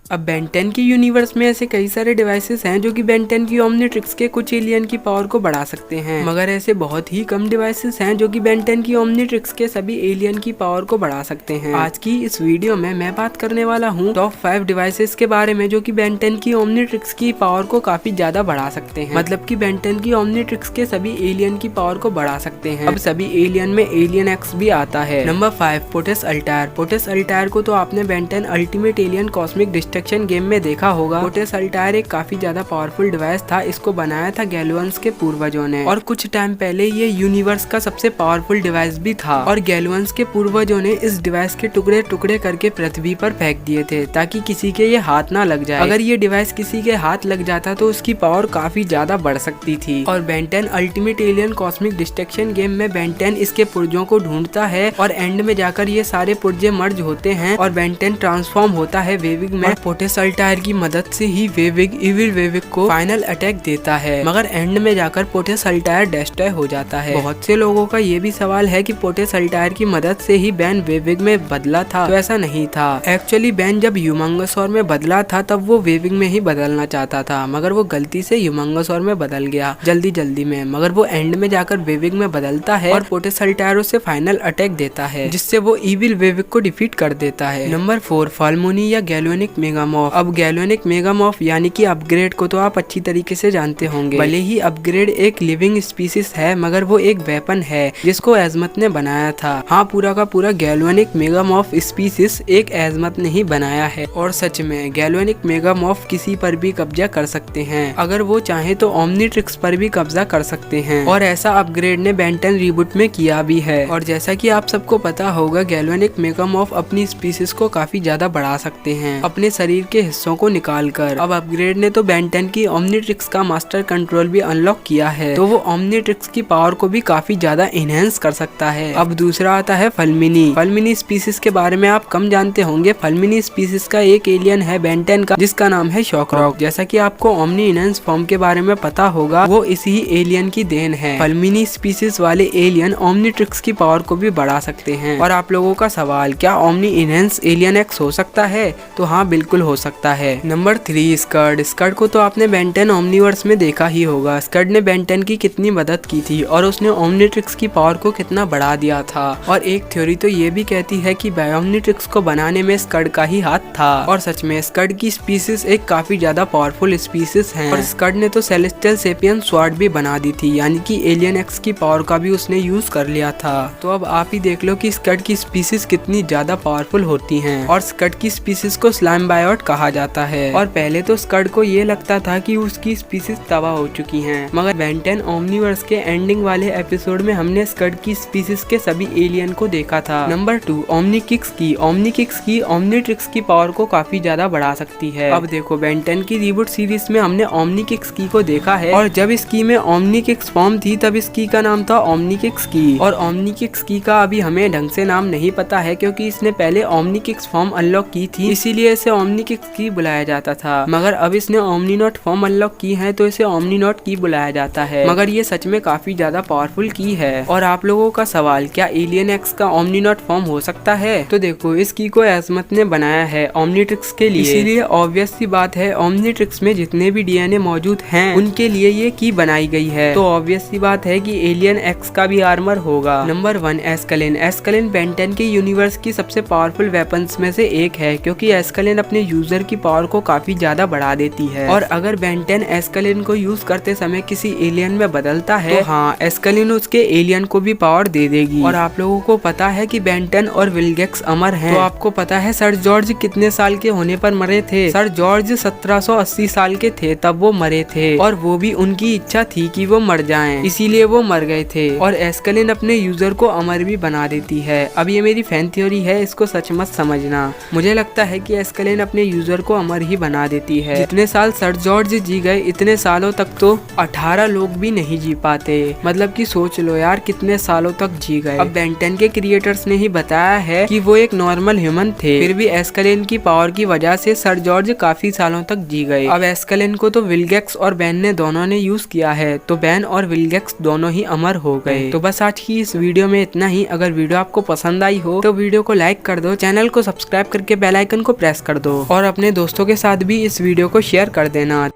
अब बेन 10 के यूनिवर्स में ऐसे कई सारे डिवाइसेस हैं जो कि बेन 10 की ओमनीट्रिक्स के कुछ एलियन की पावर को बढ़ा सकते हैं, मगर ऐसे बहुत ही कम डिवाइसेस हैं जो कि बेन 10 की ओमनीट्रिक्स के सभी एलियन की पावर को बढ़ा सकते हैं। आज की इस वीडियो में मैं बात करने वाला हूँ टॉप 5 डिवाइसेस के बारे में जो कि बेन 10 की ओमनीट्रिक्स की पावर को काफी ज्यादा बढ़ा सकते हैं, मतलब कि बेन 10 की ओमनीट्रिक्स के सभी एलियन की पावर को बढ़ा सकते हैं। अब सभी एलियन में एलियन एक्स भी आता है। Number 5 potash Altair. Potash Altair को तो आपने Ben 10 ultimate alien cosmic destruction game में देखा होगा। पोटेस अल्टायर एक काफी ज्यादा पावरफुल डिवाइस था। इसको बनाया था गैलुअन्स के पूर्वजों ने और कुछ टाइम पहले ये यूनिवर्स का सबसे पावरफुल डिवाइस भी था और गैलुअन्स के पूर्वजों ने इस डिवाइस के टुकड़े टुकड़े करके पृथ्वी पर फेंक दिए थे ताकि किसी के ये हाथ ना लग जाए। अगर ये डिवाइस किसी के हाथ लग जाता तो उसकी पावर काफी ज्यादा बढ़ सकती थी। और Ben 10 ultimate alien cosmic destruction game में बेन 10 इसके पुर्जों को ढूंढता है और एंड में जाकर ये सारे पुर्जे मर्ज होते हैं और बेन 10 ट्रांसफॉर्म होता है वेविग में। पोटेस अल्टायर की मदद से ही वेविग इविल वेविग को फाइनल अटैक देता है, मगर एंड में जाकर पोटेस अल्टायर डिस्ट्रॉय हो जाता है। बहुत से लोगों का ये भी सवाल है कि पोटेस अल्टायर की मदद से ही बेन वेविग में बदला था, तो ऐसा नहीं था। एक्चुअली बेन जब ह्यूमंगसौर में बदला था तब वो वेविग में ही बदलना चाहता था, मगर वो गलती से ह्यूमंगसौर में बदल गया जल्दी में, मगर वो एंड में जाकर वेविग में बदलता है और पोटेस अल्टायर उसे फाइनल अटैक देता है जिससे वो इविल वेविग को डिफीट कर देता है। नंबर 4 फाल्मोनी या गैलोनिक मेगामॉर्फ। अब गैलोनिक मेगामॉर्फ यानी कि अपग्रेड को तो आप अच्छी तरीके से जानते होंगे। भले ही अपग्रेड एक लिविंग स्पीसीज है मगर वो एक वेपन है जिसको एजमत ने बनाया था। हाँ, पूरा का पूरा गैलोनिक मेगामॉर्फ स्पीसीज एक एजमत ने ही बनाया है और सच में गैलोनिक मेगामॉर्फ किसी पर भी कब्जा कर सकते हैं। अगर वो चाहे तो ओमनीट्रिक्स पर भी कब्जा कर सकते हैं और ऐसा अपग्रेड ने बेन 10 रिबूट में किया भी है। और जैसा कि आप सबको पता होगा गैलोनिक मेगामॉर्फ अपनी स्पीसीज को काफी ज्यादा बढ़ा सकते हैं अपने शरीर के हिस्सों को निकालकर। अब अपग्रेड ने तो बेन 10 की ओमनीट्रिक्स का मास्टर कंट्रोल भी अनलॉक किया है, तो वो ओमनीट्रिक्स की पावर को भी काफी ज्यादा इनहेंस कर सकता है। अब दूसरा आता है फलमिनी। फलमिनी स्पीसीज के बारे में आप कम जानते होंगे। फलमिनी स्पीसीज का एक एलियन है बेन 10 का जिसका नाम है शॉकरॉक। जैसा कि आपको ओमनी इनहेंस फॉर्म के बारे में पता होगा, वो इसी एलियन की देन है। फलमिनी स्पीसीज वाले एलियन ओमनीट्रिक्स की पावर को भी बढ़ा सकते हैं। और आप लोगों का सवाल, क्या ओमनी इनहेंस एलियन एक्स हो सकता है? तो हाँ, बिल्कुल हो सकता है। Number 3 scared. स्कर्ड को तो आपने बेन 10 ओमनीवर्स में देखा ही होगा। स्कर्ड ने बेन 10 की कितनी मदद की थी और उसने ओमनीट्रिक्स की पावर को कितना बढ़ा दिया था। और एक थ्योरी तो ये भी कहती है कि ओमनीट्रिक्स को बनाने में स्कर्ड का ही हाथ था। और सच में स्कर्ड की स्पीसीज एक काफी ज्यादा पावरफुल स्पीसीज है और स्कर्ड ने तो सेलेस्टियल सेपियन स्वॉर्ड भी बना दी थी, यानी कि एलियन एक्स की पावर का भी उसने यूज कर लिया था। तो अब आप ही देख लो कि स्कर्ड की स्पीसीज कितनी ज्यादा पावरफुल होती हैं। और स्कर्ड की स्पीसीज को स्लाइम बायोट कहा जाता है। और पहले तो स्कर्ड को ये लगता था कि उसकी स्पीसीज तबाह हो चुकी हैं, मगर बेन 10 ओमनीवर्स के एंडिंग वाले एपिसोड में हमने स्कर्ड की स्पीसीज के सभी एलियन को देखा था। नंबर 2 ओमनीकिक्स की। ओमनीकिक्स की ओमनीट्रिक्स की पावर को काफी ज्यादा बढ़ा सकती है। अब देखो, बेन 10 की रिबूट सीरीज में हमने ओमनीकिक्स की को देखा है और जब इस की में ओमनीकिक्स फॉर्म थी तब इस की का नाम था ओमनीकिक्स की। और ओमनीकिक्स की का अभी हमें ढंग से नाम नहीं पता है क्योंकि इसने पहले ओमनीकिक्स फॉर्म अनलॉक की थी, इसीलिए इसे ओमनीकिक्स की बुलाया जाता था। मगर अब इसने ओमनीनॉट फॉर्म अनलॉक की है तो इसे ओमनीनॉट की बुलाया जाता है। मगर ये सच में काफी ज्यादा पावरफुल की है। और आप लोगों का सवाल, क्या एलियन एक्स का ओमनीनॉट फॉर्म हो सकता है? तो देखो, इस की को एजमत ने बनाया है ओमनीट्रिक्स के लिए, इसीलिए ऑब्वियस सी बात है ओमनीट्रिक्स में जितने भी डीएनए मौजूद हैं उनके लिए ये की बनाई गई है, तो ऑब्वियस सी बात है कि एलियन एक्स का भी आर्मर होगा। नंबर 1 एस्कलिन। एस्कलिन बेन 10 के यूनिवर्स की सबसे पावरफुल वेपन्स में से एक है क्योंकि एस्कलिन अपने यूजर की पावर को काफी ज्यादा बढ़ा देती है। और अगर बेन 10 एस्कलिन को यूज करते समय किसी एलियन में बदलता है तो हाँ, एस्कलिन उसके एलियन को भी पावर दे देगी। और आप लोगों को पता है कि बेन 10 और विलगेक्स अमर हैं, तो आपको पता है सर जॉर्ज कितने साल के होने पर मरे थे? सर जॉर्ज 1780 साल के थे तब वो मरे थे और वो भी उनकी इच्छा थी कि वो मर जाएं, इसीलिए वो मर गए थे। और एस्कलिन अपने यूजर को अमर भी बना देती है। अब ये मेरी फैन थ्योरी है, इसको सच मत समझना। मुझे लगता है कि एस्कलिन अपने यूजर को अमर ही बना देती है। जितने साल सर जॉर्ज जी गए इतने सालों तक तो 18 लोग भी नहीं जी पाते। मतलब कि सोच लो यार, कितने सालों तक जी गए। अब बेन 10 के क्रिएटर्स ने ही बताया है कि वो एक नॉर्मल ह्यूमन थे, फिर भी एस्कलिन की पावर की वजह से सर जॉर्ज काफी सालों तक जी गए। अब एस्कलिन को तो विलगेक्स और बेन ने दोनों ने यूज किया है, तो बेन और विलगेक्स दोनों ही अमर हो गए। तो बस आज की इस वीडियो में इतना ही। अगर वीडियो आपको पसंद आई हो तो वीडियो को लाइक कर दो, चैनल को सब्सक्राइब करके बेल आइकन को प्रेस कर दो। और अपने दोस्तों के साथ भी इस वीडियो को शेयर कर देना।